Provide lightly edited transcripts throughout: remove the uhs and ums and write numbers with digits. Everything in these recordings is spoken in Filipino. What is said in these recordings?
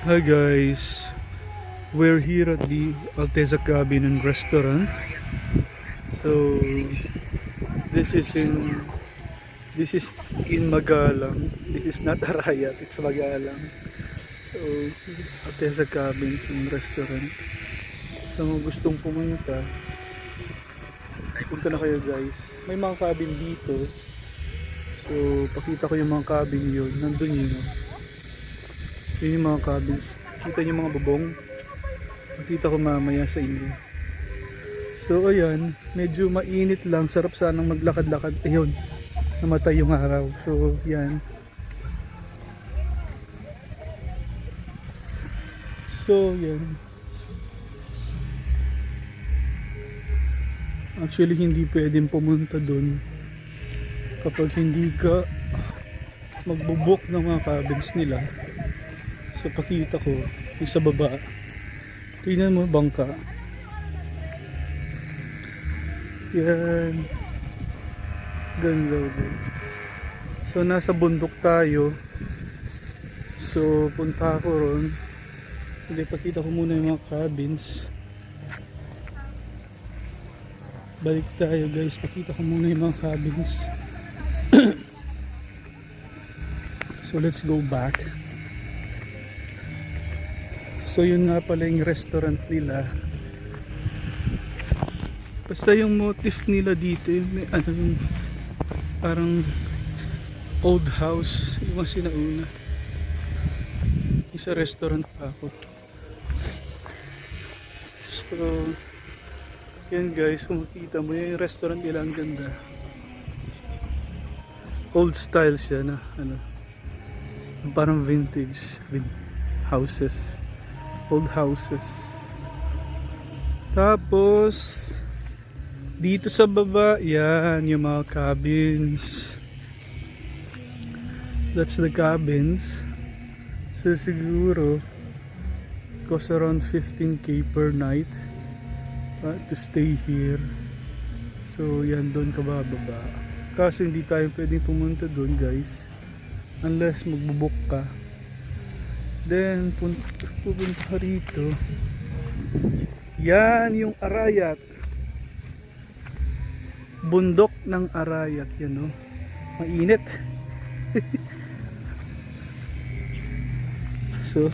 Hi guys, we're here at the Alteza Cabin and Restaurant. So this is in Magalang. This is not Arayat, it's Magalang. So Alteza Cabin and Restaurant. Sa mga gustong pumunta, punta na kayo guys. May mga cabin dito. So pakita ko yung mga cabin yun. Nandun yun. Yun yung mga cabins. Kita nyo mga bubong. Makita ko mamaya sa inyo. So ayan, medyo mainit lang. Sarap sanang maglakad-lakad. Ayun, namatay yung araw. So yan. So yan. Actually hindi pwedeng pumunta dun kapag hindi ka magbubuk ng mga cabins nila. So pakita ko yung sa baba. Tingnan mo bangka. Yan. Ganda din. So nasa bundok tayo. So punta ako ron. Hindi, pakita ko muna yung mga cabins. Balik tayo guys. Pakita ko muna yung mga cabins. So let's go back. So yun nga pala yung restaurant nila. Basta yung motif nila dito may ano yung parang old house yung mga sinauna. Isa restaurant pa ako. So yan guys, kung makita mo yung restaurant nila, ang ganda. Old style siya na ano, parang vintage houses. Old houses. Tapos dito sa baba, yan yung mga cabins. That's the cabins. So siguro cost around 15k per night to stay here. So yan, doon ka bababa. Kasi hindi tayo pwedeng pumunta doon guys unless magbubuk ka. Then pupunta ka rito. Yan yung Arayat. Bundok ng Arayat. Yan o. Mainit. So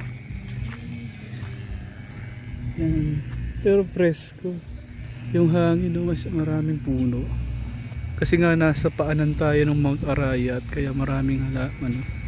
yan. Pero presko. Yung hangin o, mas maraming puno. Kasi nga nasa paanan tayo ng Mount Arayat. Kaya maraming halaman.